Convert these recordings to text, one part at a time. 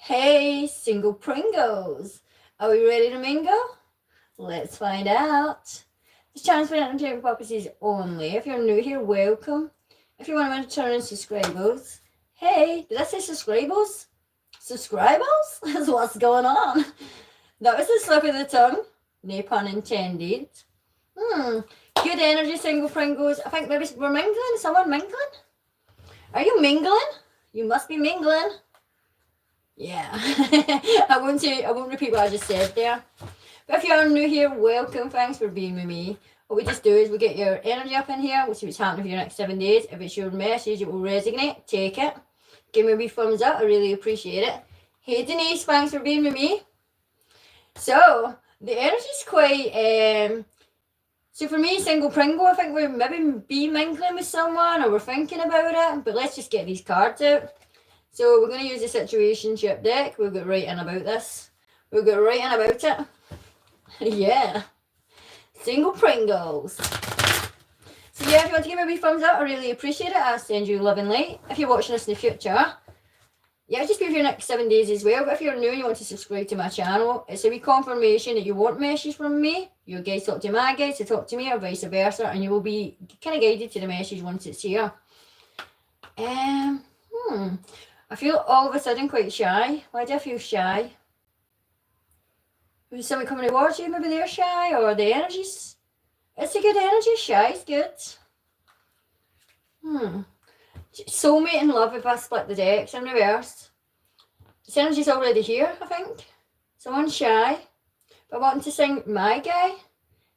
Hey, single Pringles. Are we ready to mingle? Let's find out. This channel's for entertainment purposes only. If you're new here, welcome. If you want to turn in subscribers, hey, did I say subscribers? Subscribers? That's what's going on. That was a slip of the tongue. No pun intended. Good energy, single Pringles. I think maybe we're mingling. Someone mingling? Are you mingling? You must be mingling. Yeah. I won't repeat what I just said there. But if you're new here, welcome. Thanks for being with me. What we just do is we get your energy up in here. We'll see what's happening for your next 7 days. If it's your message, it will resonate. Take it. Give me a wee thumbs up. I really appreciate it. Hey Denise, thanks for being with me. So, the energy's quite... So for me, single Pringle, I think we're maybe be mingling with someone or we're thinking about it. But let's just get these cards out. So we're going to use the situationship deck. We'll get right in about this. We'll get right in about it. Yeah. Single Pringles. So yeah, if you want to give me a wee thumbs up, I really appreciate it. I'll send you love and light. If you're watching this in the future, yeah, just be for your next 7 days as well. But if you're new and you want to subscribe to my channel, it's a wee confirmation that you want messages from me. Your guides talk to my guides to talk to me or vice versa. And you will be kind of guided to the message once it's here. I feel all of a sudden quite shy. Why do I feel shy? Is someone coming towards you? Maybe they're shy or the energy's... It's a good energy. Shy is good. Soulmate and love if I split the decks in reverse. This energy's already here, I think. Someone's shy. But wanting to sing my guy.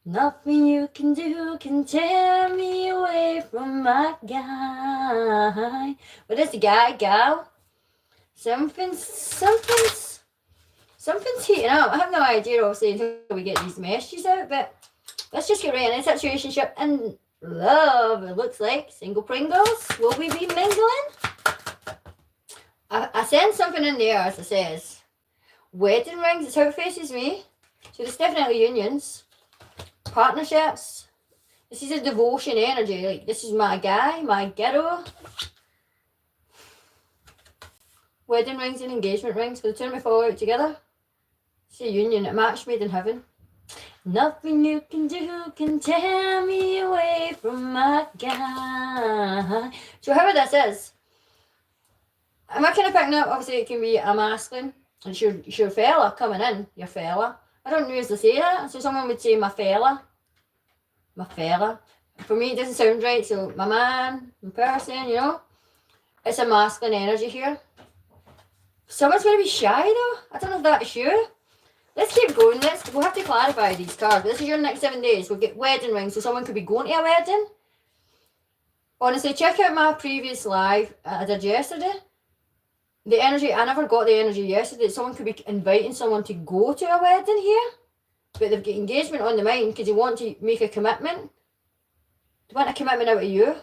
Nothing you can do can tear me away from my guy. What is the guy, gal? Something's heating up. I have no idea, obviously, until we get these messages out, but let's just get right in. Situationship and love, it looks like. Single Pringles. Will we be mingling? I sense something in the air, as it says. Wedding rings, it's how it faces me. So there's definitely unions. Partnerships. This is a devotion energy. Like, this is my guy, my ghetto. Wedding rings and engagement rings. For the two of me fall out together. It's a union, a match made in heaven. Nothing you can do can tear me away from my guy. So however this is, am I kind of picking up, obviously it can be a masculine. It's your fella coming in, your fella. I don't usually say that, so someone would say my fella. My fella. For me it doesn't sound right, so my man, my person, you know. It's a masculine energy here. Someone's going to be shy though. I don't know if that's you. Let's keep going. We'll have to clarify these cards. This is your next 7 days. We'll get wedding rings, so someone could be going to a wedding. Honestly, check out my previous live I did yesterday. The energy, I never got the energy yesterday. Someone could be inviting someone to go to a wedding here, but they've got engagement on the mind because they want to make a commitment. They want a commitment out of you.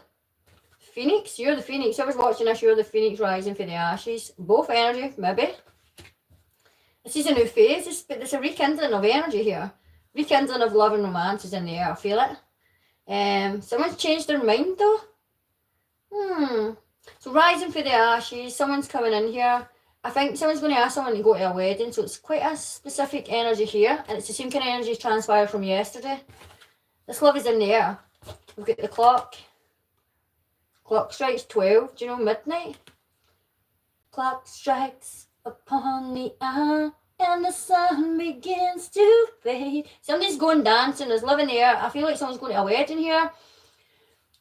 Phoenix, you're the Phoenix. Whoever's watching this, you're the Phoenix rising for the ashes. Both energy, maybe. This is a new phase, but there's a rekindling of energy here. Rekindling of love and romance is in the air, I feel it. Someone's changed their mind though. So rising for the ashes, someone's coming in here. I think someone's going to ask someone to go to a wedding, so it's quite a specific energy here, and it's the same kind of energy transpired from yesterday. This love is in the air. We've got the clock. Clock strikes 12, do you know midnight? Clock strikes upon the hour and the sun begins to fade. Somebody's going dancing, there's love in the air. I feel like someone's going to a wedding here.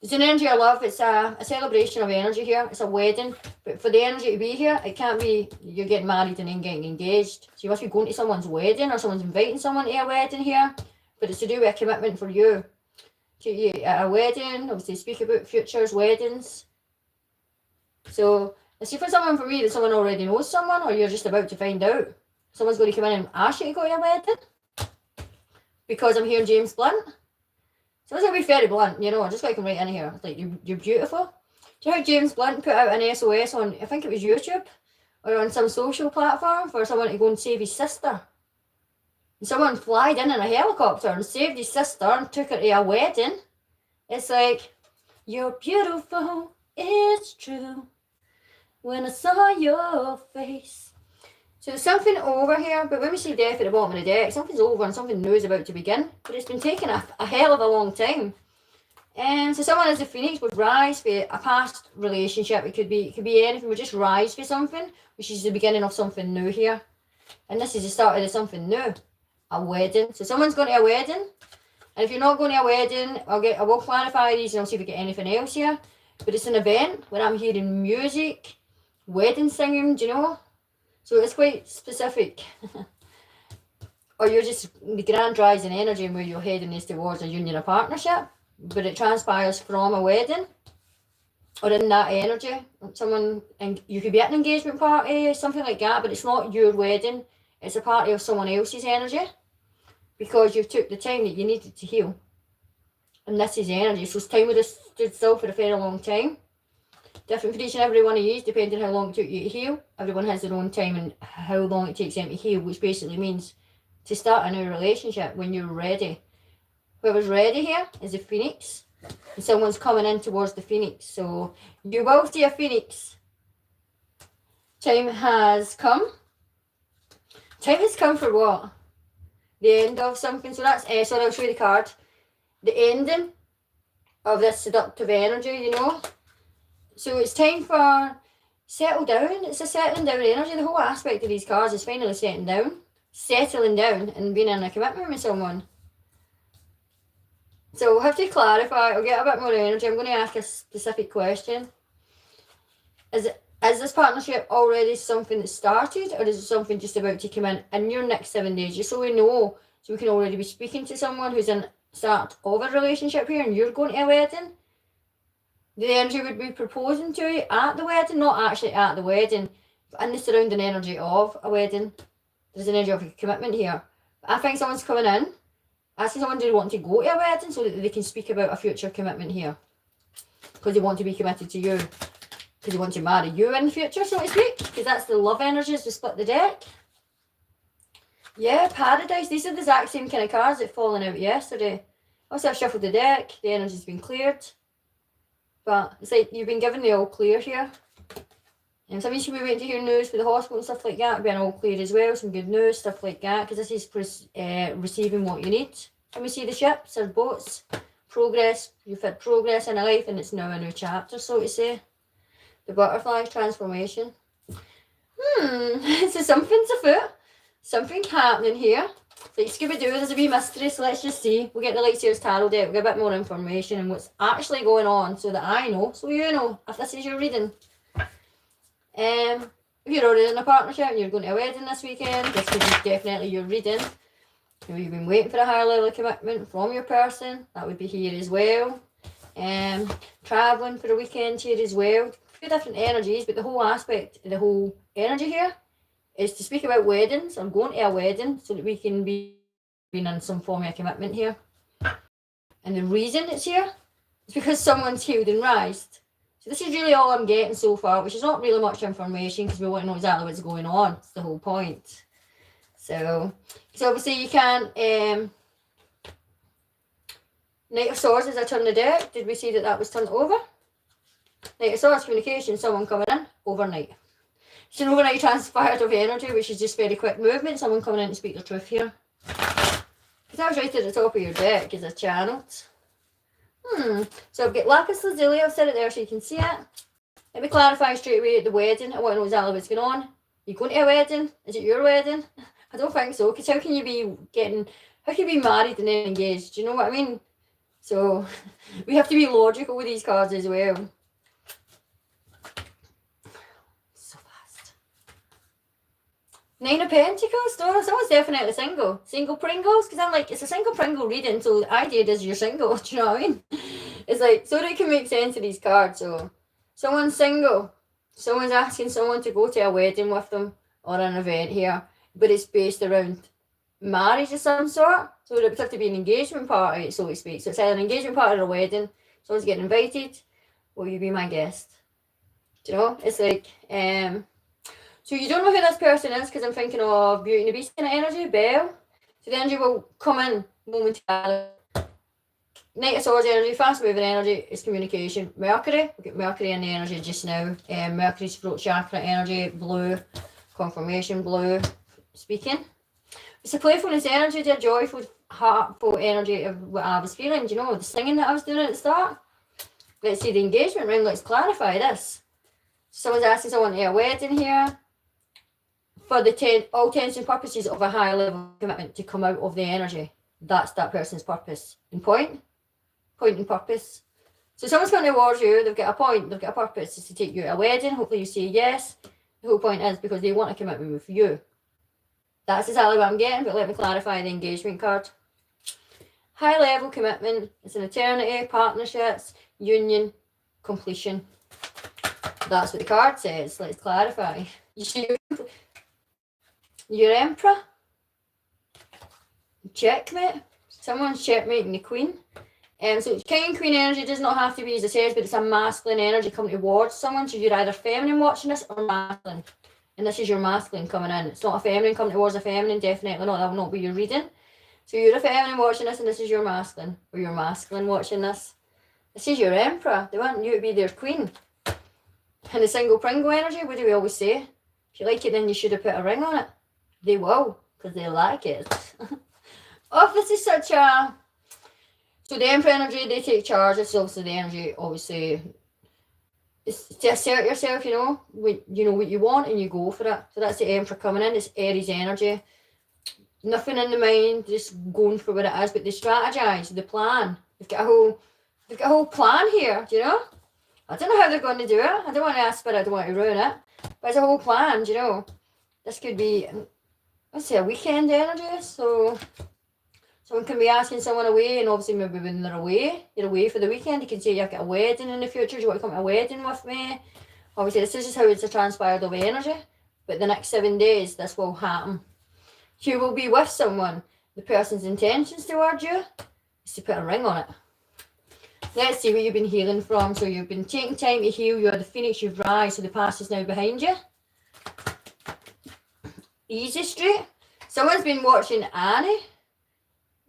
It's an energy of love, it's a celebration of energy here. It's a wedding, but for the energy to be here, it can't be you're getting married and then getting engaged. So you must be going to someone's wedding or someone's inviting someone to a wedding here, but it's to do with a commitment for you. To at a wedding, obviously speak about futures, weddings. So, let's see for someone for me that someone already knows someone or you're just about to find out. Someone's going to come in and ask you to go to a wedding. Because I'm hearing James Blunt. Someone's going to be very blunt, you know, I just got to come right in here. Like, you're beautiful. Do you know how James Blunt put out an SOS on, I think it was YouTube, or on some social platform for someone to go and save his sister? And someone flied in a helicopter and saved his sister and took her to a wedding. It's like, you're beautiful, it's true. When I saw your face, So there's something over here, but when we see death at the bottom of the deck, something's over and something new is about to begin. But it's been taking a hell of a long time. So someone as a phoenix would rise for a past relationship. It could be anything. Would just rise for something, which is the beginning of something new here. And this is the start of something new, a wedding. So someone's going to a wedding. And if you're not going to a wedding, I will clarify these and I'll see if we get anything else here. But it's an event where I'm hearing music, wedding singing, do you know? So it's quite specific. Or you're just the grand rising energy and where you're heading is towards a union or partnership. But it transpires from a wedding. Or in that energy. Someone, and you could be at an engagement party, something like that, but it's not your wedding. It's a party of someone else's energy. Because you took the time that you needed to heal. And this is energy. So time would have stood still for a very long time. Different for each and every one of you, depending on how long it took you to heal. Everyone has their own time and how long it takes them to heal, which basically means to start a new relationship when you're ready. Whoever's ready here is a phoenix. And someone's coming in towards the phoenix. So you will see a phoenix. Time has come. Time has come for what? The end of something. So that's, sorry, I'll show you the card. The ending of this seductive energy, you know. So it's time for settle down. It's a settling down energy. The whole aspect of these cards is finally settling down and being in a commitment with someone. So we'll have to clarify. I'll get a bit more energy. I'm going to ask a specific question. Is this partnership already something that started, or is it something just about to come in your next 7 days? Just so we know, so we can already be speaking to someone who's in start of a relationship here and you're going to a wedding. The energy would be proposing to you at the wedding, not actually at the wedding, but in the surrounding energy of a wedding. There's an energy of a commitment here. But I think someone's coming in, asking someone, do they want to go to a wedding so that they can speak about a future commitment here? Because they want to be committed to you. Because they want to marry you in the future, so to speak. Because that's the love energies to split the deck. Yeah, Paradise. These are the exact same kind of cards that fallen out yesterday. Also, I've shuffled the deck. The energy's been cleared. But it's like you've been given the all clear here. And some of you should be waiting to hear news for the hospital and stuff like that. It'll be an all clear as well. Some good news, stuff like that. Because this is receiving what you need. Can we see the ships or boats? Progress. You've had progress in a life and it's now a new chapter, so to say. The butterfly transformation. So something's afoot. Something happening here. Like Scooby-Doo, there's a wee mystery, so let's just see. We'll get the Lightseer's Tarot deck, we'll get a bit more information and what's actually going on so that I know, so you know, if this is your reading. If you're already in a partnership and you're going to a wedding this weekend, this could be definitely your reading. If you've been waiting for a higher level of commitment from your person, that would be here as well. Travelling for a weekend here as well. Two different energies, but the whole aspect, the whole energy here is to speak about weddings. I'm going to a wedding so that we can be in some form of commitment here. And the reason it's here is because someone's healed and rised. So this is really all I'm getting so far, which is not really much information because we want to know exactly what's going on. It's the whole point. So obviously you can... Knight of Swords as I turn the deck. Did we see that was turned over? Knight of Swords, communication, someone coming in overnight. It's an overnight transpired of energy, which is just very quick movement. Someone coming in to speak the truth here. Because that was right at the top of your deck as I channeled. So I've got Lapis Lazuli. I've set it there so you can see it. Let me clarify straight away at the wedding. I want to know exactly what's going on. You going to a wedding? Is it your wedding? I don't think so. Because how can you be married and then engaged? Do you know what I mean? So we have to be logical with these cards as well. Nine of Pentacles. No, someone's definitely single. Single Pringles. Because I'm like, it's a single Pringle reading. So the idea is you're single. Do you know what I mean? It's like, so that it can make sense of these cards. So someone's single. Someone's asking someone to go to a wedding with them. Or an event here. But it's based around marriage of some sort. So it would have to be an engagement party, so to speak. So it's either an engagement party or a wedding. Someone's getting invited. Will you be my guest? Do you know? It's like, so you don't know who this person is because I'm thinking of Beauty and the Beast kind of energy, Belle. So the energy will come in momentarily. Knight of Swords energy, fast moving energy is communication. Mercury, we've got Mercury in the energy just now. Mercury's throat chakra energy, blue. confirmation blue speaking. It's a playfulness energy, a joyful, heartful energy of what I was feeling. Do you know the singing that I was doing at the start? Let's see the engagement ring. Let's clarify this. Someone's asking someone to a wedding here for the all intents and purposes of a higher level of commitment to come out of the energy. That's that person's purpose and point and purpose. So someone's coming towards you, they've got a point, they've got a purpose. It's to take you to a wedding. Hopefully you say yes. The whole point is because they want a commitment with you. That's exactly what I'm getting, but let me clarify the engagement card. High level commitment, it's an eternity, partnerships, union, completion. That's what the card says. Let's clarify. Your Emperor. Checkmate. Someone's checkmating the Queen. So King and Queen energy does not have to be, as I said, but it's a masculine energy coming towards someone. So you're either feminine watching this or masculine. And this is your masculine coming in. It's not a feminine coming towards a feminine, definitely not. That will not be your reading. So you're a feminine watching this and this is your masculine. Or your masculine watching this. This is your Emperor. They want you to be their Queen. And the single Pringle energy, what do we always say? If you like it, then you should have put a ring on it. They will, because they like it. Oh, this is such a... So the Emperor energy, they take charge. It's obviously the energy, obviously, it's to assert yourself, you know what you want and you go for it. So that's the Emperor coming in. It's Aries energy. Nothing in the mind, just going for what it is, but they strategize, they plan. They've got a whole plan here, do you know? I don't know how they're going to do it. I don't want to ask, but I don't want to ruin it. But it's a whole plan, do you know? This could be, let's say, a weekend energy. So someone can be asking someone away, and obviously maybe when they're away for the weekend, you can say, you've got a wedding in the future, do you want to come to a wedding with me? Obviously, this is just how it's a transpired of energy. But the next 7 days, this will happen. You will be with someone. The person's intentions towards you is to put a ring on it. Let's see what you've been healing from. So you've been taking time to heal. You're the phoenix, you've rise, so the past is now behind you. Easy Street. Someone's been watching Annie.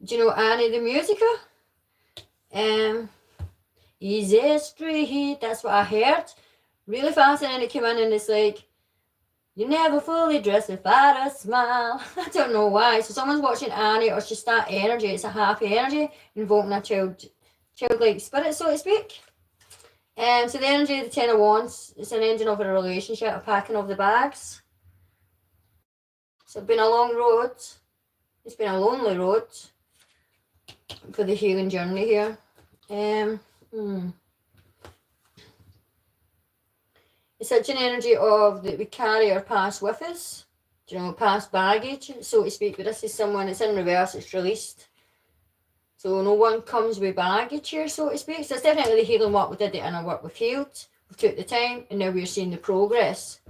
Do you know Annie the musical? Easy Street, that's what I heard. Really fascinating. It came in and it's like, you never fully dress without a smile. I don't know why. So someone's watching Annie, or it's just that energy. It's a happy energy, invoking a childlike spirit, so to speak. So the energy of the Ten of Wands, it's an ending of a relationship, a packing of the bags. So it's been a long road. It's been a lonely road for the healing journey here. It's such an energy of that we carry our past with us, you know, past baggage, so to speak. But this is someone, it's in reverse, it's released. So no one comes with baggage here, so to speak. So it's definitely the healing work we did, the inner work we've healed. We took the time, and now we're seeing the progress.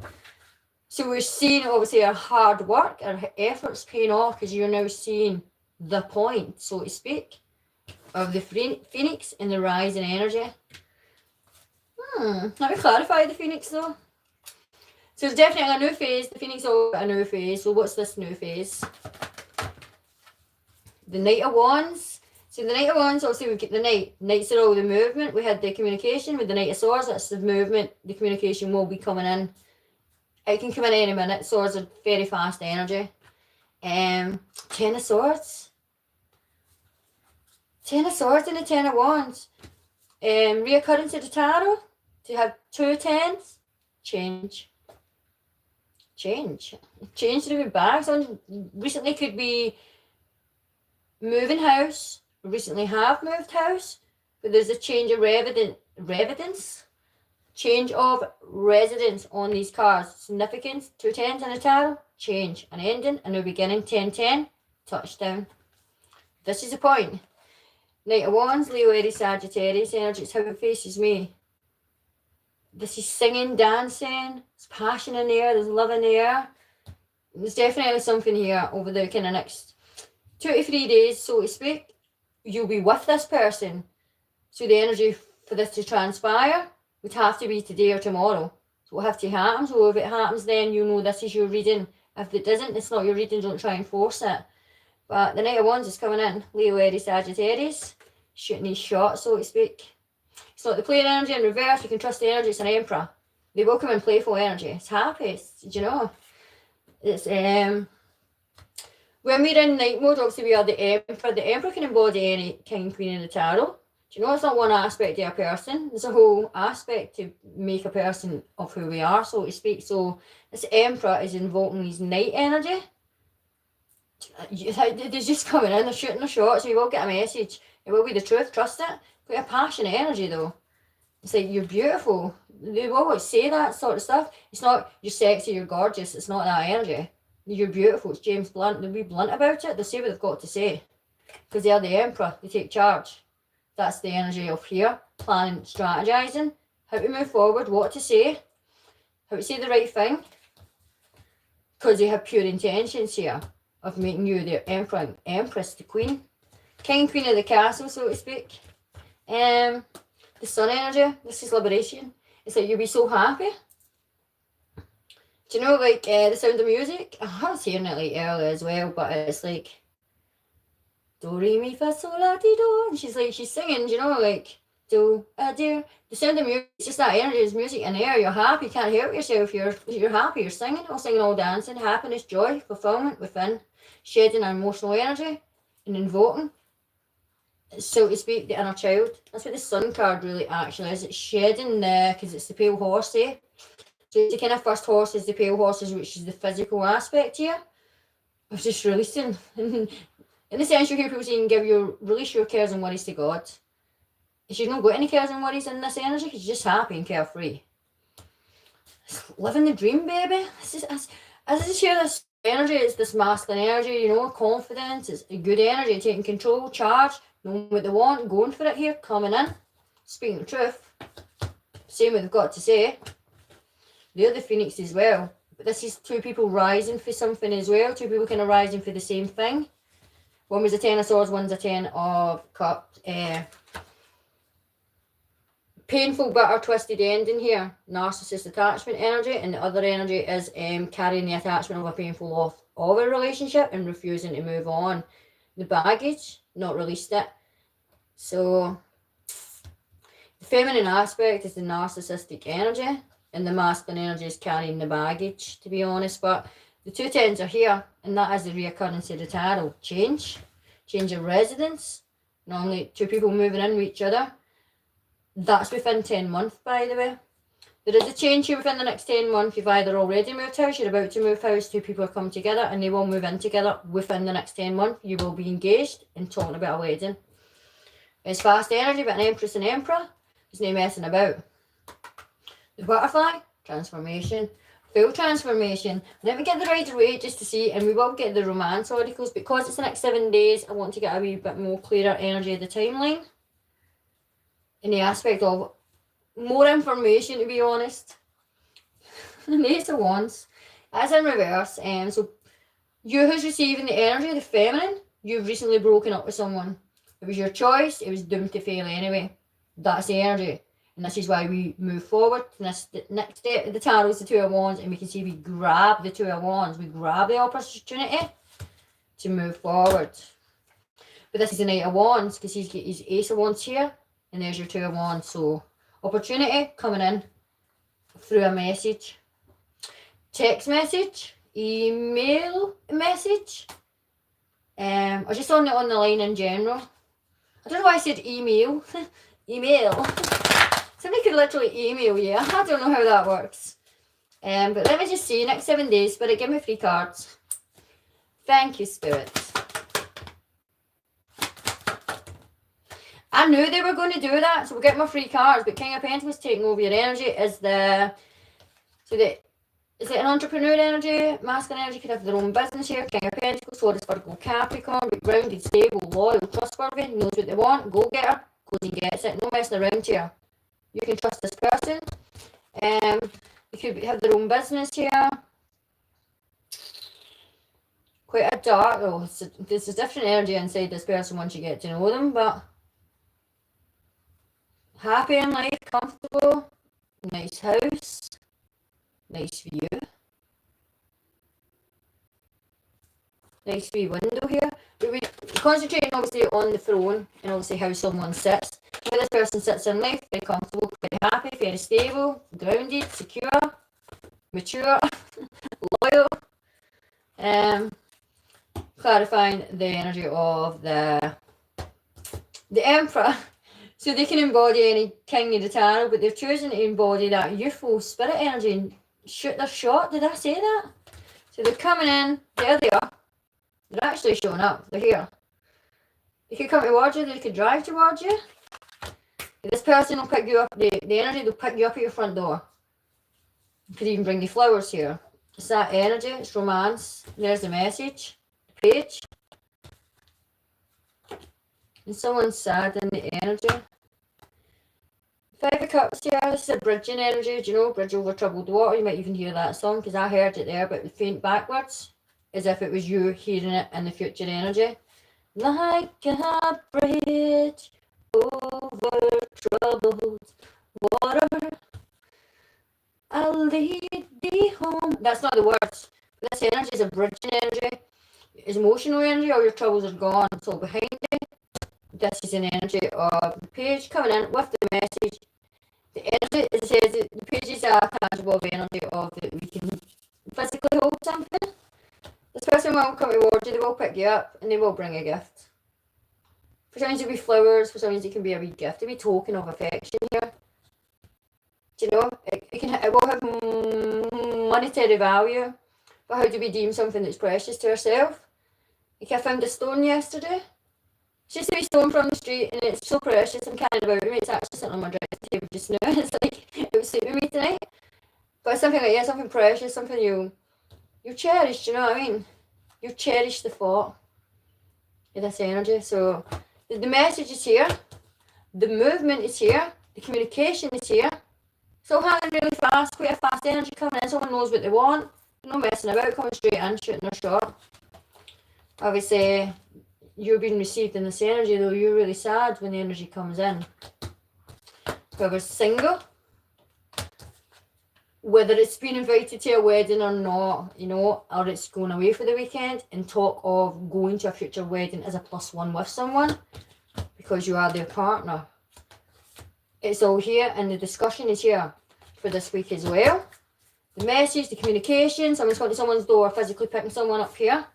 So we're seeing, obviously, our hard work, our efforts paying off, because you're now seeing the point, so to speak, of the phoenix and the rise in energy. Let me clarify the phoenix though. So it's definitely a new phase. The phoenix is a new phase. So what's this new phase? The Knight of Wands. So the Knight of Wands, obviously we've got the Knight. Knights are all the movement. We had the communication with the Knight of Swords. That's the movement. The communication will be coming in. It can come in any minute. Swords are very fast energy. Ten of Swords. Ten of Swords and the Ten of Wands. Reoccurrence of the tarot. To have 2 tens, change to do with bags. Someone recently could be moving house, recently have moved house, but there's a change of residence, change of residence on these cards. Significance, 2 tens and a tarot, change, an ending, a new beginning, 10-10, touchdown. This is the point. Knight of Wands, Leo, Aries, Sagittarius energy. It's how it faces me. This is singing, dancing, there's passion in the air, there's love in the air. There's definitely something here over the kind of next 2 to 3 days, so to speak. You'll be with this person. So the energy for this to transpire would have to be today or tomorrow. So it'll have to happen. So if it happens, then you know this is your reading. If it doesn't, it's not your reading, don't try and force it. But the Knight of Wands is coming in. Leo, Aries, Sagittarius. Shooting his shot, so to speak. It's not the player energy in reverse. You can trust the energy. It's an Emperor. They will come in playful energy. It's happy. It's, you know. It's when we're in night mode, obviously we are the Emperor. The Emperor can embody any king, queen in the tarot. Do you know it's not one aspect of a person? There's a whole aspect to make a person of who we are, so to speak. So this Emperor is invoking his night energy. They're just coming in, they're shooting the shots, you will get a message. It will be the truth, trust it. Got a passionate energy though. It's like, you're beautiful. They will always say that sort of stuff. It's not, you're sexy, you're gorgeous. It's not that energy. You're beautiful. It's James Blunt. They'll be blunt about it. They'll say what they've got to say. Because they are the Emperor. They take charge. That's the energy of here. Planning, strategizing. How to move forward. What to say. How to say the right thing. Because they have pure intentions here. Of making you their Emperor, Empress, the Queen. King, Queen of the Castle, so to speak. The sun energy, this is liberation. It's like you'll be so happy. Do you know, like, the Sound of Music? I was hearing it, like, earlier as well, but it's like, do, re, mi, fa, sol, la, ti, do. And she's singing, you know, like, do, dear. The Sound of Music, it's just that energy, it's music in there. You're happy, you can't help yourself. You're happy, you're singing, all dancing, happiness, joy, fulfillment within, shedding emotional energy, and invoking, so to speak, the inner child. That's what the sun card really actually is. It's shedding because it's the pale horse, eh? So the kind of first horse is the pale horses, which is the physical aspect here. Of just releasing. In the sense, you hear people saying, release your cares and worries to God. She's not got any cares and worries in this energy, she's just happy and carefree. Living the dream, baby. As I share this energy, it's this masculine energy, you know, confidence, it's a good energy, taking control, charge, knowing what they want, going for it here, coming in, speaking the truth, saying what they've got to say. They're the Phoenix as well. But this is two people rising for something as well, two people kind of rising for the same thing. One was a 10 of Swords, one's a 10 of Cups. Painful, bitter, twisted ending here. Narcissist attachment energy, and the other energy is carrying the attachment of a painful loss of a relationship and refusing to move on. The baggage, not released it. So the feminine aspect is the narcissistic energy, and the masculine energy is carrying the baggage, to be honest. But the two tens are here, and that is the reoccurrence of the tarot. Change of residence. Normally two people moving in with each other. That's within 10 months, by the way. There is a change here within the next 10 months. You've either already moved house, you're about to move house, two people have come together, and they will move in together within the next 10 months. You will be engaged and talking about a wedding. It's fast energy, but an Empress and Emperor. There's no messing about. The butterfly, transformation. Full transformation. Let me get the rider away just to see, and we will get the romance articles. Because it's the next 7 days, I want to get a wee bit more clearer energy of the timeline. In the aspect of more information, to be honest. The Ace of Wands. That's in reverse. So you who's receiving the energy, the feminine, you've recently broken up with someone. It was your choice, it was doomed to fail anyway. That's the energy. And this is why we move forward. And this, the next step of the tarot is the Two of Wands, and we can see we grab the Two of Wands. We grab the opportunity to move forward. But this is the Knight of Wands, because he's got his Ace of Wands here, and there's your Two of Wands. So opportunity coming in through a message. Text message, email message. Or just on the line in general. I don't know why I said email. Email. Somebody could literally email you. I don't know how that works. But let me just see, next 7 days, Spirit, give me 3 cards. Thank you, Spirit. I knew they were going to do that, so we'll get my 3 cards. But King of Pentacles taking over your energy is the... Is it an entrepreneur energy? Masculine energy could have their own business here. King of Pentacles, Taurus, Virgo, Capricorn. Be grounded, stable, loyal, trustworthy. Knows what they want. Go-getter. Goes and gets it. No messing around here. You can trust this person. They could have their own business here. Quite a dark... Oh, there's a different energy inside this person once you get to know them, but... Happy in life, comfortable. Nice house. Nice view. Nice wee window here. We're concentrating obviously on the throne and obviously how someone sits. How this person sits in life, very comfortable, very happy, very stable, grounded, secure, mature, loyal. Clarifying the energy of the Emperor. So they can embody any king of the tarot, but they've chosen to embody that youthful spirit energy and shoot their shot. Did I say that? So they're coming in. There they are. They're actually showing up. They're here. They could come towards you. They could drive towards you. This person will pick you up. The energy will pick you up at your front door. You could even bring you flowers here. It's that energy. It's romance. There's the message. The page. And someone's sad in the energy. Five of Cups here. This is a bridging energy. Do you know? Bridge over troubled water. You might even hear that song because I heard it there, but faint backwards. As if it was you hearing it in the future energy. Like a bridge over troubled water, I'll lead thee home. That's not the words. This energy is a bridging energy. It's emotional energy. All your troubles are gone. It's all behind you. This is an energy of the page coming in with the message. The energy, it says that the pages are tangible energy of that we can physically hold something. This person will come towards you, they will pick you up, and they will bring a gift. For some reason it will be flowers, for some reason it can be a wee gift, a wee token of affection here. Do you know, it will have monetary value, but how do we deem something that's precious to ourselves? Like I found a stone yesterday. It's just a wee stone from the street, and it's so precious, I'm carrying about with me. It's actually sitting on my dressing table just now. It's like, it would suit with me tonight. But something like, yeah, something precious, something you cherish, do you know what I mean? You cherish the thought of this energy. So the message is here, the movement is here, the communication is here. It's all happening really fast, quite a fast energy coming in. Someone knows what they want, no messing about, coming straight in, shooting their shot. Obviously, you're being received in this energy, though you're really sad when the energy comes in. Whoever's single, whether it's been invited to a wedding or not, you know, or it's going away for the weekend, and talk of going to a future wedding as a +1 with someone because you are their partner. It's all here, and the discussion is here for this week as well. The message, the communication, someone's going to someone's door, physically picking someone up here.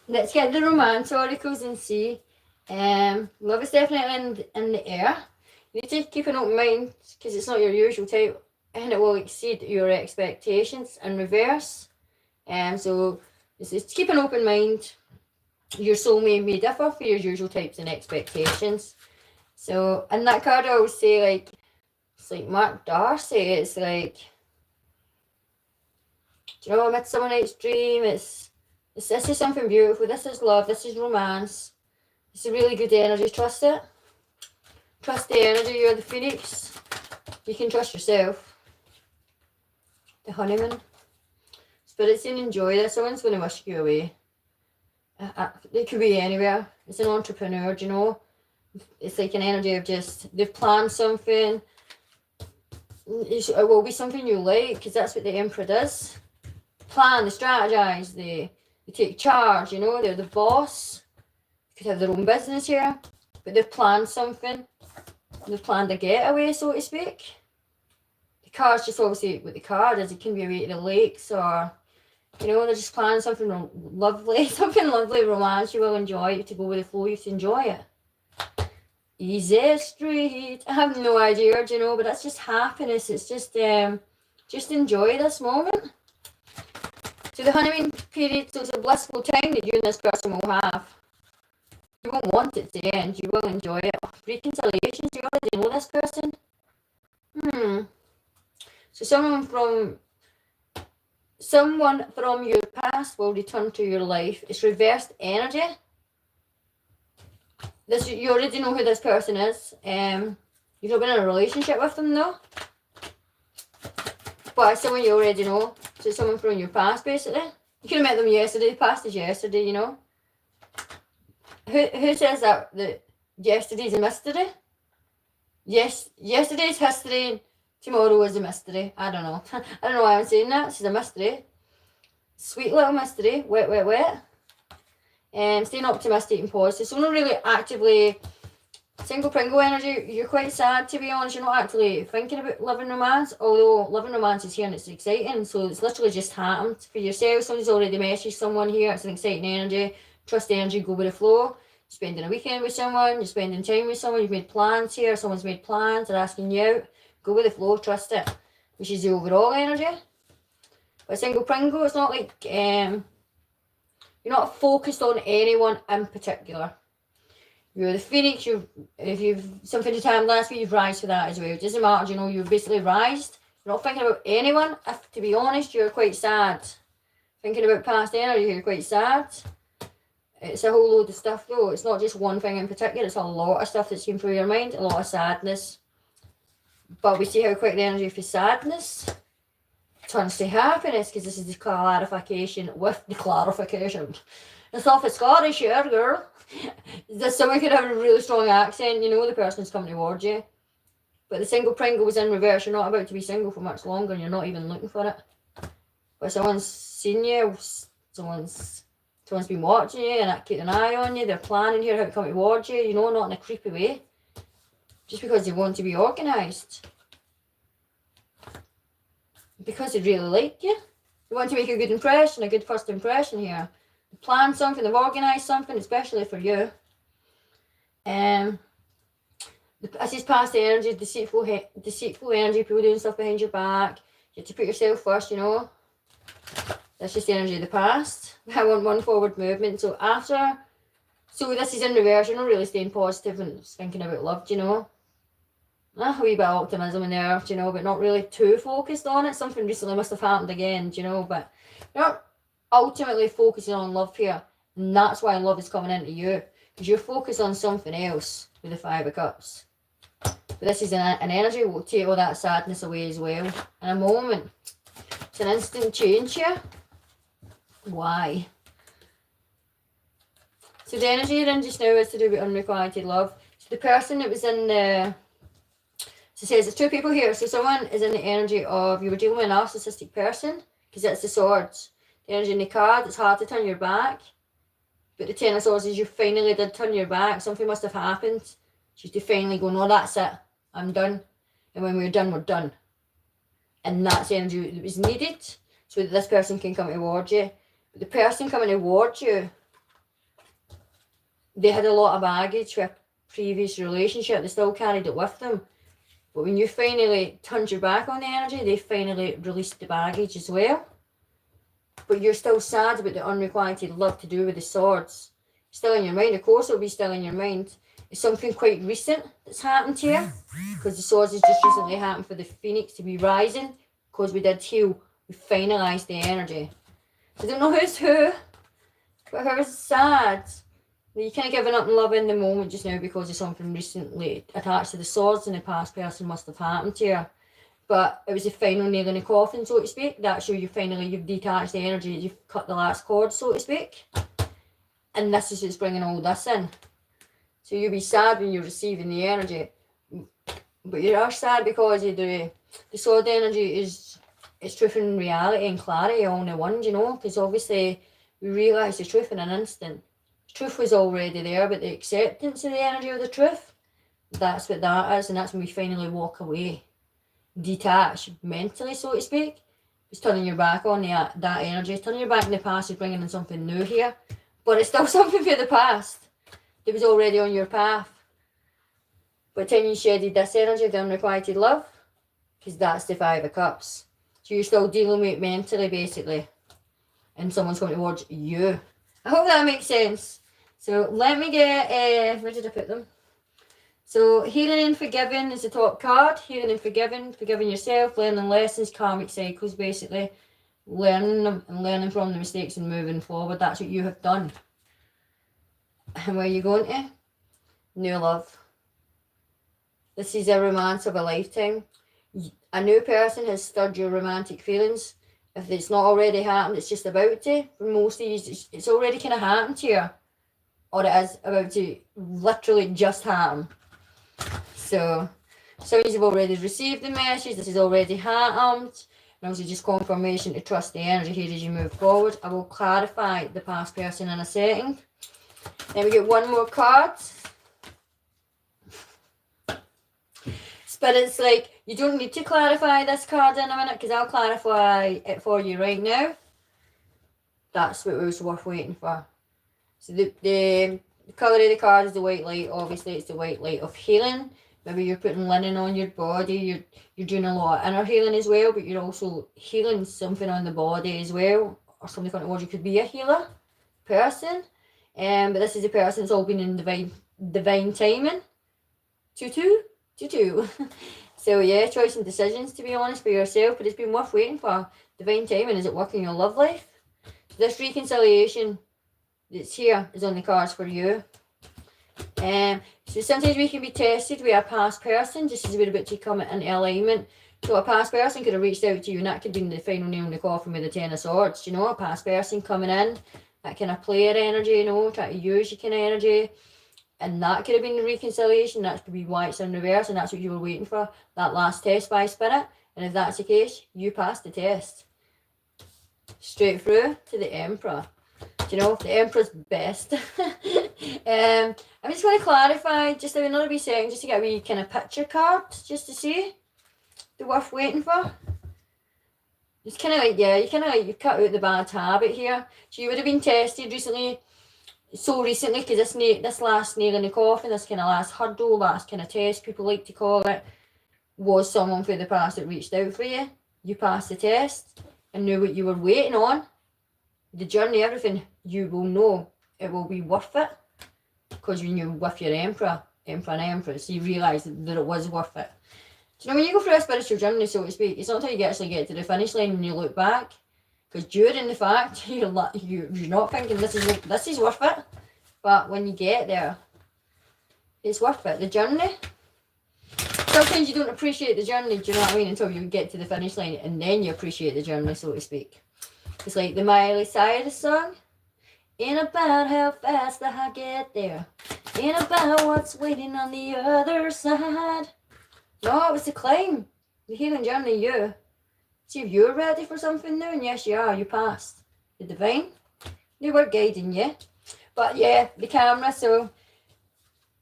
Let's get the romance oracles and see. Love is definitely in the air. You need to keep an open mind because it's not your usual type. And it will exceed your expectations in reverse. So just keep an open mind. Your soulmate may differ for your usual types and expectations. So in that card I always say, like, it's like Mark Darcy, it's like, do you know, Midsummer Night's Dream, this is something beautiful, this is love, this is romance. It's a really good energy, trust it. Trust the energy, you're the phoenix. You can trust yourself. The honeymoon. Spirits saying enjoy this. Someone's going to whisk you away. It could be anywhere. It's an entrepreneur, do you know? It's like an energy of just, they've planned something. It will be something you like, because that's what the Emperor does. Plan, they strategize, they take charge, you know? They're the boss. They could have their own business here. But they've planned something. They've planned a getaway, so to speak. Cards just obviously with the card is it can be away to the lakes, or you know, they're just planning something lovely, something lovely, romance. You will enjoy it, to go with the flow, you have to enjoy it. Easy street. I have no idea, do you know, but that's just happiness. It's just enjoy this moment. So the honeymoon period, so it's a blissful time that you and this person will have. You won't want it to end, you will enjoy it. Reconciliations, do you already know this person? So someone from your past will return to your life. It's reversed energy. You already know who this person is. You've not been in a relationship with them though. But it's someone you already know. So it's someone from your past basically. You could have met them yesterday. The past is yesterday, you know. Who says that yesterday's a mystery? Yes, yesterday's history. Tomorrow is a mystery. I don't know. I don't know why I'm saying that. This is a mystery. Sweet little mystery. Wet, wet, wet. Staying optimistic and positive. So not really actively Single Pringle energy, you're quite sad, to be honest. You're not actually thinking about living romance, although living romance is here and it's exciting. So it's literally just happened for yourself. Someone's already messaged someone here. It's an exciting energy. Trust the energy, go with the flow. You're spending a weekend with someone, you're spending time with someone, you've made plans here, someone's made plans, they're asking you out. Go with the flow, trust it. Which is the overall energy. But Single Pringle, it's not like you're not focused on anyone in particular. You're the phoenix. If you've something just happened last week, you've rise for that as well. It doesn't matter, you know, you've basically rised. You're not thinking about anyone. If, to be honest, you're quite sad. Thinking about past energy, you're quite sad. It's a whole load of stuff though. It's not just one thing in particular, it's a lot of stuff that's came through your mind, a lot of sadness. But we see how quick the energy for sadness turns to happiness, because this is the clarification with the clarification. It's not for Scottish here, girl. Someone could have a really strong accent, you know the person's coming towards you. But the Single Pringle was in reverse. You're not about to be single for much longer and you're not even looking for it. But someone's seen you, someone's been watching you and keeping an eye on you. They're planning here how to come towards you, you know, not in a creepy way. Just because they want to be organised. Because they really like you. They want to make a good impression, a good first impression here. They've planned something, they've organised something, especially for you. This is past energy, deceitful energy, people doing stuff behind your back. You have to put yourself first, you know. That's just the energy of the past. I want one forward movement. So this is in reverse. You're not really staying positive and thinking about love, you know. A wee bit of optimism in there, you know, but not really too focused on it. Something recently must have happened again, you know, but you're not ultimately focusing on love here. And that's why love is coming into you. Because you're focused on something else with the Five of Cups. But this is an energy, will take all that sadness away as well. In a moment. It's an instant change here. Why? So the energy you're in just now is to do with unrequited love. So the person that was in the... So it says there's two people here. So someone is in the energy of you were dealing with a narcissistic person. Because that's the Swords. The energy in the card, it's hard to turn your back. But the Ten of Swords is you finally did turn your back. Something must have happened. So you finally go, no, that's it. I'm done. And when we're done, we're done. And that's the energy that was needed. So that this person can come towards you. But the person coming towards you, they had a lot of baggage with a previous relationship. They still carried it with them. But when you finally turned your back on the energy, they finally released the baggage as well. But you're still sad about the unrequited love to do with the Swords. Still in your mind, of course it'll be still in your mind. It's something quite recent that's happened to you. Because the Swords has just recently happened for the Phoenix to be rising. Because we did heal, we finalised the energy. I don't know who's who, but who's sad. You're kind of giving up on love in the moment just now because of something recently attached to the Swords and the past person must have happened to you. But it was the final nail in the coffin, so to speak. That's how you've detached the energy, you've cut the last cord, so to speak. And this is what's bringing all this in. So you'll be sad when you're receiving the energy. But you are sad because of the Sword energy is truth and reality and clarity all in one, you know. Because obviously we realise the truth in an instant. The truth was already there, but the acceptance of the energy of the truth, that's what that is. And that's when we finally walk away. Detach mentally, so to speak. It's turning your back on that energy. Turning your back in the past is bringing in something new here. But it's still something for the past. It was already on your path. But then you shedded this energy of unrequited love. Because that's the Five of Cups. So you're still dealing with it mentally, basically. And someone's coming towards you. I hope that makes sense. So let me get... where did I put them? So healing and forgiving is the top card. Healing and forgiving yourself, learning lessons, karmic cycles, basically. Learning them and learning from the mistakes and moving forward. That's what you have done. And where are you going to? New love. This is a romance of a lifetime. A new person has stirred your romantic feelings. If it's not already happened, it's just about to. For most of you, it's already kind of happened to you. Or it is about to literally just happen. So, some of you have already received the message. This has already happened. And also just confirmation to trust the energy here as you move forward. I will clarify the past person in a second. Then we get one more card. Spirit's like, you don't need to clarify this card in a minute, because I'll clarify it for you right now. That's what was worth waiting for. So the colour of the card is the white light. Obviously, it's the white light of healing. Maybe you're putting linen on your body. You're doing a lot of inner healing as well, but you're also healing something on the body as well, or something coming towards you. Could be a healer person. But this is a person that's all been in divine timing. 2-2. So yeah, choice and decisions, to be honest, for yourself, but it's been worth waiting for. Divine timing is at work in your love life. This reconciliation that's here is on the cards for you. So sometimes we can be tested with a past person, just as we're about to come into alignment. So a past person could have reached out to you, and that could be the final nail in the coffin with the Ten of Swords. You know, a past person coming in, that kind of player energy, you know, trying to use your kind of energy. And that could have been the reconciliation. That could be why it's in reverse, and that's what you were waiting for, that last test by Spirit. And if that's the case, you passed the test. Straight through to the Emperor. Do you know, the Emperor's best. I'm just going to clarify, just another wee second, just to get a wee kind of picture card, just to see the worth waiting for. It's kind of like, yeah, you cut out the bad habit here. So you would have been tested recently, because this last nail in the coffin, this kind of last hurdle, last kind of test, people like to call it, was someone from the past that reached out for you. You passed the test and knew what you were waiting on. The journey, everything, you will know it will be worth it, because you knew with your Emperor and Empress, you realised that it was worth it. Do you know, when you go through a spiritual journey, so to speak, it's not until you actually get to the finish line and you look back, because during the fact, you're not thinking this is worth it, but when you get there, it's worth it. The journey, sometimes you don't appreciate the journey, do you know what I mean, until you get to the finish line, and then you appreciate the journey, so to speak. It's like the Miley Cyrus song. Ain't about how fast I get there. Ain't about what's waiting on the other side. No, it was the climb. The healing journey, you. See if you're ready for something new, and yes you are, you passed. The divine, they were guiding you. But yeah, the camera, so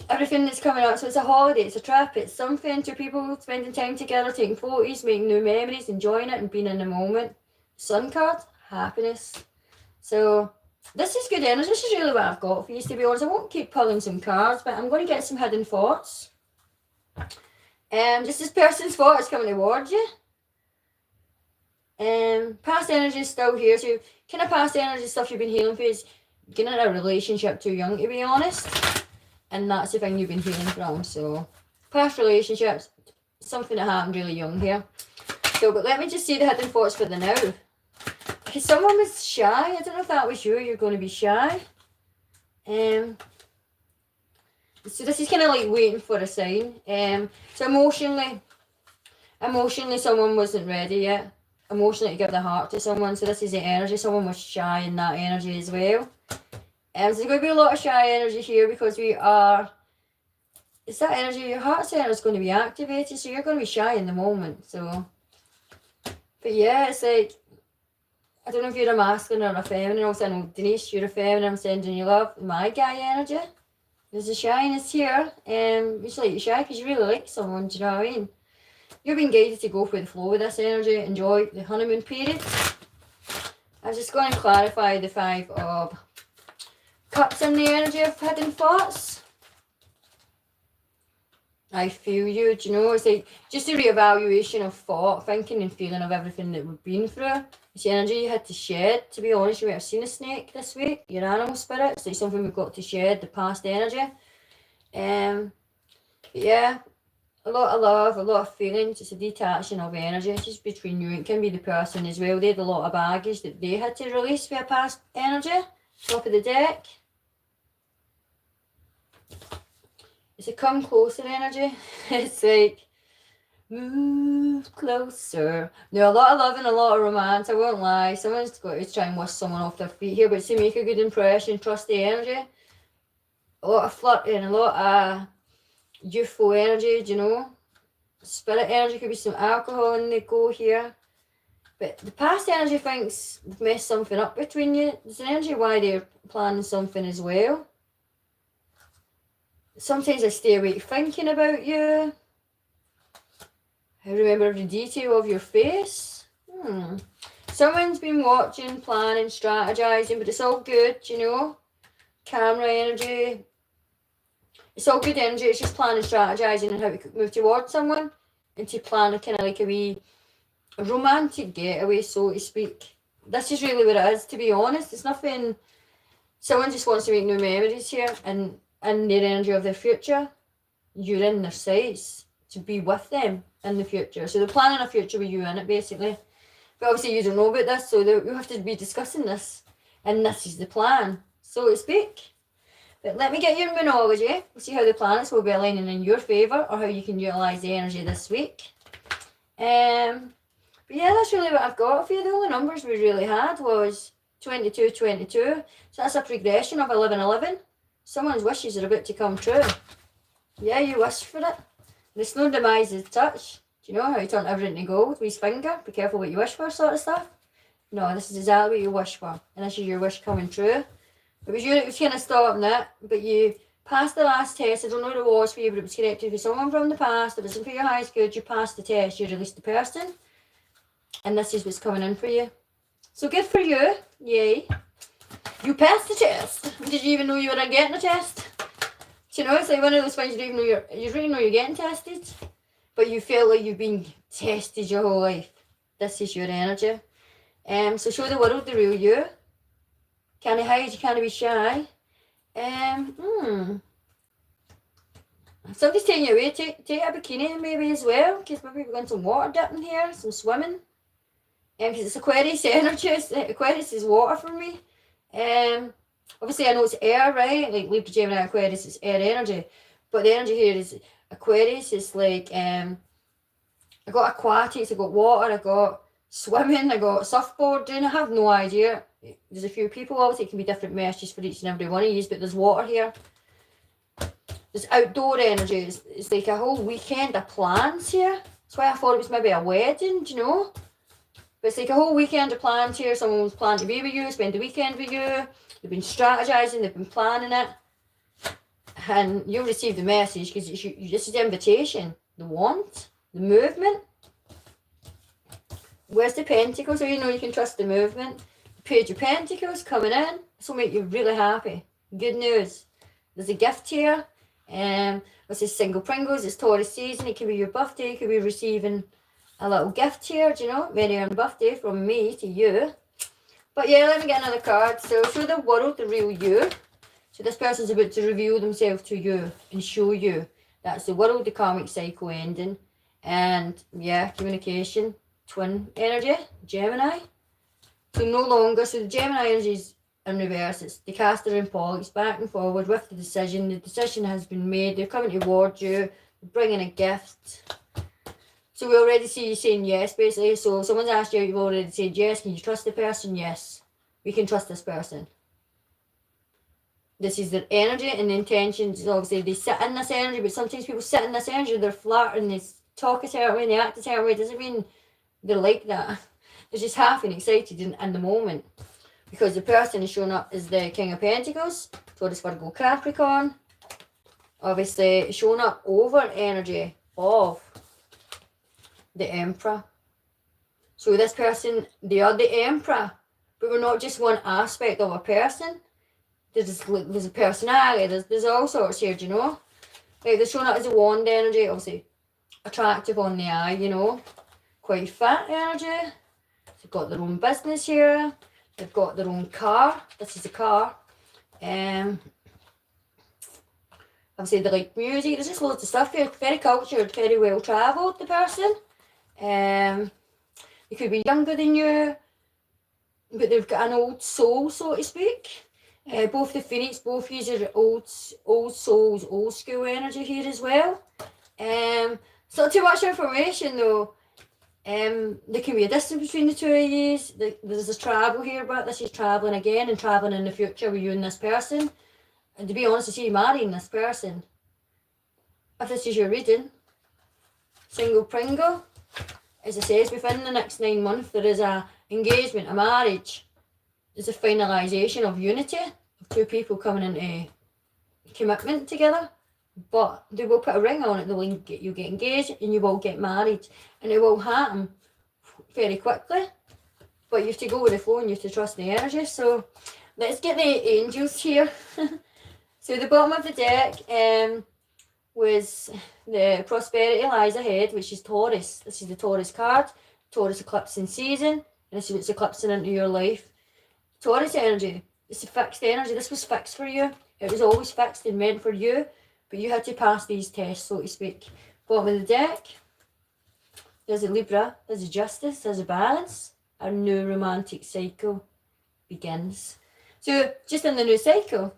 everything that's coming up, so it's a holiday, it's a trip, it's something to people spending time together, taking photos, making new memories, enjoying it and being in the moment. Sun card, happiness. So this is good energy. This is really what I've got for you, to be honest. I won't keep pulling some cards, but I'm going to get some hidden thoughts. Just this person's thought is coming towards you. Past energy is still here, so kind of past energy stuff you've been healing for is getting in a relationship too young, to be honest, and that's the thing you've been healing from. So past relationships, something that happened really young here. So, but let me just see the hidden thoughts for the now. Because someone was shy. I don't know if that was you. You're going to be shy. So this is kind of like waiting for a sign. So emotionally someone wasn't ready yet. Emotionally to give their heart to someone. So this is the energy. Someone was shy in that energy as well. So there's going to be a lot of shy energy here, because it's that energy, your heart center is going to be activated, so you're going to be shy in the moment. So, but yeah, it's like, I don't know if you're a masculine or a feminine. Also, I know Denise, you're a feminine. I'm sending you love. My guy energy. There's a shyness here. It's like you're shy because you really like someone. Do you know what I mean? You're being guided to go with the flow with this energy. Enjoy the honeymoon period. I'm just going to clarify the 5 of Cups in the energy of hidden thoughts. I feel you. Do you know, it's like just a reevaluation of thought, thinking and feeling of everything that we've been through. It's the energy you had to shed. To be honest, you might have seen a snake this week. Your animal spirit. It's like something we've got to shed, the past energy. Yeah, a lot of love, a lot of feelings. It's a detaching of energy just between you. It can be the person as well. They had a lot of baggage that they had to release via past energy. Top of the deck. It's a come closer energy. It's like, move closer. There a lot of love and a lot of romance, I won't lie. Someone's got to try and wash someone off their feet here, but to make a good impression, trust the energy. A lot of flirting, a lot of youthful energy, do you know? Spirit energy, could be some alcohol in the go here. But the past energy thinks they've messed something up between you. There's an energy why they're planning something as well. Sometimes I stay awake thinking about you. Remember every detail of your face. Someone's been watching, planning, strategizing, but it's all good, you know. Camera energy. It's all good energy. It's just planning, strategizing, and how to move towards someone, and to plan a kind of like a wee romantic getaway, so to speak. This is really what it is, to be honest. It's nothing. Someone just wants to make new memories here, and in their energy of their future, you're in their sights to be with them in the future. So they're planning a future with you in it, basically. But obviously you don't know about this, so you have to be discussing this, and this is the plan, so to speak. But let me get your Moonology. We'll see how the planets will be aligning in your favour, or how you can utilise the energy this week. But yeah, that's really what I've got for you. The only numbers we really had was 22, 22. So that's a progression of 11, 11. Someone's wishes are about to come true. Yeah, you wish for it. There's no demise is touch. Do you know how you turn everything to gold with his finger? Be careful what you wish for, sort of stuff. No, this is exactly what you wish for. And this is your wish coming true. It was you that was kind of stopping it, but you passed the last test. I don't know what it was for you, but it was connected with someone from the past. It wasn't for your highest good. You passed the test. You released the person. And this is what's coming in for you. So good for you. Yay. You passed the test. Did you even know you were getting a test? Do you know, it's like one of those things you don't even know you really know you're getting tested, but you feel like you've been tested your whole life. This is your energy. So show the world the real you. Can't hide, you can't be shy. Somebody's taking you away. Take a bikini maybe as well, because maybe we're going some water dipping here, some swimming. Because it's Aquarius energy. Aquarius is water for me. Obviously I know it's air, right? Like Libra, Gemini, Aquarius is air energy. But the energy here is Aquarius is like, I got aquatics, I got water, I got swimming, I got surfboarding. I have no idea. There's a few people, obviously it can be different messages for each and every one of you, but there's water here. There's outdoor energy. It's like a whole weekend of plans here. That's why I thought it was maybe a wedding, do you know? But it's like a whole weekend of plans here. Someone was planning to be with you, spend the weekend with you. They've been strategizing, they've been planning it. And you'll receive the message because this is the invitation, the want, the movement. Where's the Pentacles? So you know you can trust the movement. The Page of Pentacles coming in. This will make you really happy. Good news. There's a gift here. This is single Pringles. It's Taurus season. It could be your birthday. You could be receiving a little gift here, do you know? Very on birthday from me to you. But yeah, let me get another card. So show the world the real you. So this person's about to reveal themselves to you and show you. That's the world, the karmic cycle ending. And yeah, communication, twin energy, Gemini. So no longer, so the Gemini energy is in reverse. It's the caster and Paul. It's back and forward with the decision. The decision has been made. They're coming towards you, bringing a gift. So we already see you saying yes, basically. So if someone's asked you, you've already said yes. Can you trust the person? Yes. We can trust this person. This is their energy and the intentions. Obviously, they sit in this energy, but sometimes people sit in this energy, they're flirting, they talk a certain way, they act a certain way. It doesn't mean they're like that. They're just happy and excited in the moment. Because the person is showing up as the King of Pentacles, Taurus, Virgo, Capricorn. Obviously, showing up over energy of the Emperor. So this person, they are the Emperor, but we're not just one aspect of a person. There's a personality, there's all sorts here, do you know? Like they're showing up as a wand energy, obviously attractive on the eye, you know? Quite fit energy. They've got their own business here. They've got their own car. This is a car. Obviously they like music. There's just loads of stuff here. Very cultured, very well travelled, the person. They could be younger than you, but they've got an old soul, so to speak. Both the Phoenix, both use old souls, old school energy here as well. It's not too much information though. There can be a distance between the two of you. There's this travel here, but this is travelling again and travelling in the future with you and this person. And to be honest, I see you marrying this person. If this is your reading, single Pringle. As it says, within the next 9 months, there is a engagement, a marriage. There's a finalisation of unity, of two people coming into commitment together, but they will put a ring on it. You'll get engaged and you will get married, and it will happen very quickly. But you have to go with the flow and you have to trust the energy. So let's get the angels here. So the bottom of the deck was the prosperity lies ahead, which is Taurus. This is the Taurus card. Taurus eclipsing season, and this is what's eclipsing into your life. Taurus energy. It's a fixed energy. This was fixed for you. It was always fixed and meant for you, but you had to pass these tests, so to speak. Bottom of the deck, there's a Libra, there's a Justice, there's a Balance. A new romantic cycle begins. So, just in the new cycle.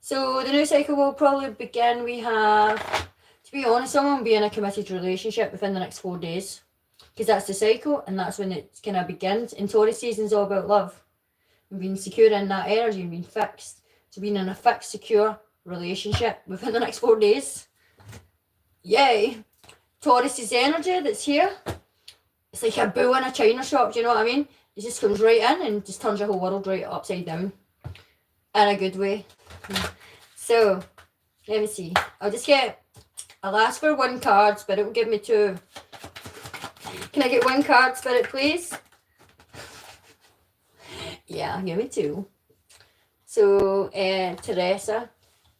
So, the new cycle will probably begin. We have, to be honest, someone will be in a committed relationship within the next 4 days. Because that's the cycle, and that's when it kind of begins. And Taurus season is all about love. And being secure in that energy and being fixed. So being in a fixed, secure relationship within the next 4 days. Yay! Taurus's energy that's here. It's like a bull in a china shop, do you know what I mean? It just comes right in and just turns your whole world right upside down. In a good way. So, let me see. I'll ask for 1 card, Spirit will give me 2. Can I get 1 card, Spirit, please? Yeah, give me 2. So, Teresa,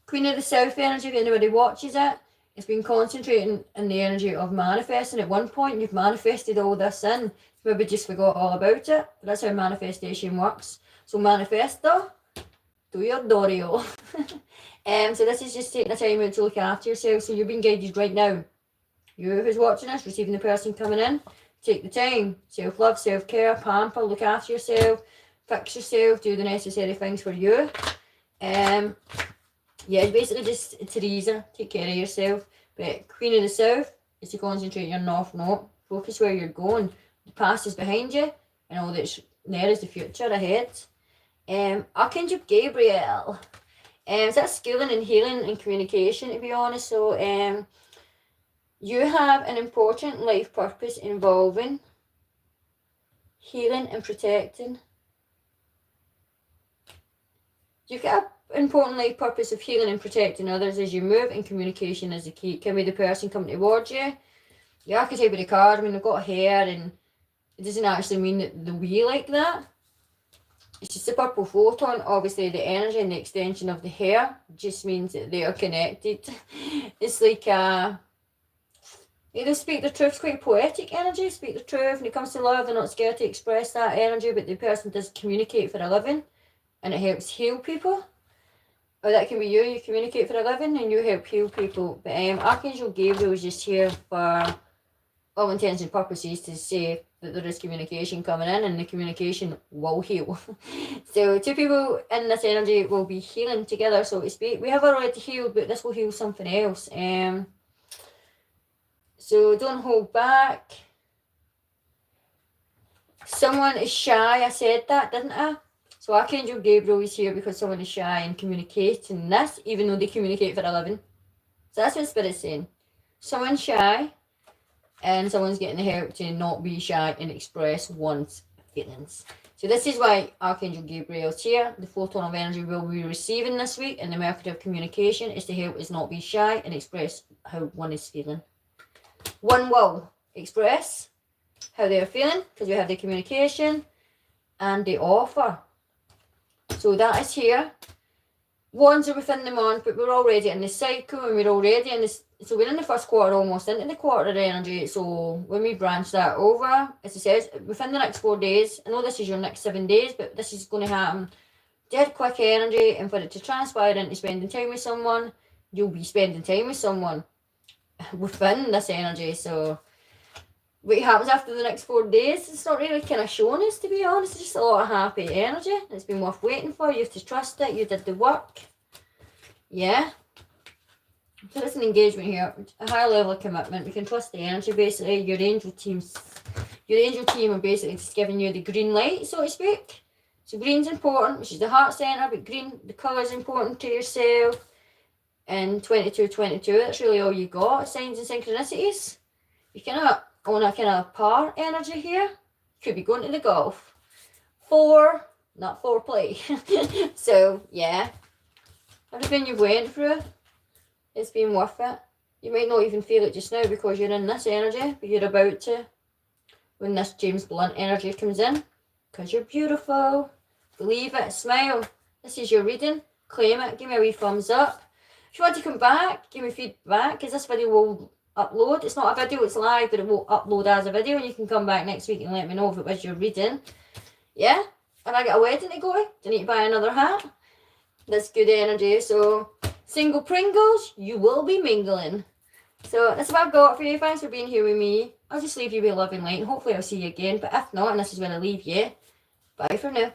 Queen of the South energy, if anybody watches it, it's been concentrating in the energy of manifesting. At one point, you've manifested all this in. Maybe just forgot all about it. But that's how manifestation works. So, manifesto, do your Dorio. So, this is just taking a time out to look after yourself. So, you're being guided right now. You who's watching this, receiving the person coming in, take the time. Self-love, self-care, pamper, look after yourself, fix yourself, do the necessary things for you. Yeah, basically just Teresa, take care of yourself. But Queen of the South is to concentrate on your North Node. Focus where you're going. The past is behind you, and all that's there is the future ahead. Archangel Gabriel. So that's schooling and healing and communication, to be honest. So you have an important life purpose involving healing and protecting. You've got an important life purpose of healing and protecting others as you move, and communication is the key. It can be the person coming towards you. The archetype of the card, I mean, they've got hair, and it doesn't actually mean that they'll be like that. It's just a purple photon. Obviously, the energy and the extension of the hair just means that they are connected. It's like they speak the truth, quite poetic energy, speak the truth. When it comes to love, they're not scared to express that energy, but the person does communicate for a living, and it helps heal people. Or that can be you communicate for a living and you help heal people. But Archangel Gabriel is just here for all intents and purposes to say that there is communication coming in, and the communication will heal. So 2 people in this energy will be healing together, so to speak. We have already healed, but this will heal something else. So don't hold back. Someone is shy. I said that, didn't I? So Archangel Gabriel is here because someone is shy and communicating this, even though they communicate for a living. So that's what Spirit's saying. Someone's shy, and someone's getting the help to not be shy and express one's feelings. So this is why Archangel Gabriel's here. The photon of energy we'll be receiving this week, and the method of communication is to help us not be shy and express how one is feeling. One will express how they're feeling, because we have the communication and the offer. So that is here. Ones are within the month, but we're already in the cycle, and we're already in this. So we're in the first quarter, almost into the quarter energy. So when we branch that over, as it says, within the next 4 days, I know this is your next 7 days, but this is going to happen dead quick energy, and for it to transpire into spending time with someone, you'll be spending time with someone within this energy. So what happens after the next 4 days, it's not really kind of showing us, to be honest. It's just a lot of happy energy. It's been worth waiting for. You have to trust it. You did the work. Yeah. So there's an engagement here, a higher level of commitment. We can trust the energy, basically. Your angel team are basically just giving you the green light, so to speak. So green's important, which is the heart center, but green, the colour is important to yourself. And 2222, that's really all you got, signs and synchronicities. You cannot on a kind of par energy here. Could be going to the golf. 4, not foreplay. So yeah, everything you've went through, It's been worth it. You might not even feel it just now because you're in this energy, but you're about to when this James Blunt energy comes in. Because you're beautiful. Believe it. Smile. This is your reading. Claim it. Give me a wee thumbs up. If you want to come back, give me feedback because this video will upload. It's not a video, it's live, but it will upload as a video and you can come back next week and let me know if it was your reading. Yeah? Have I got a wedding to go? Do I need to buy another hat? That's good energy. So, single Pringles, you will be mingling. So, that's what I've got for you. Thanks for being here with me. I'll just leave you with love and light and hopefully I'll see you again. But if not, and this is when I leave you, bye for now.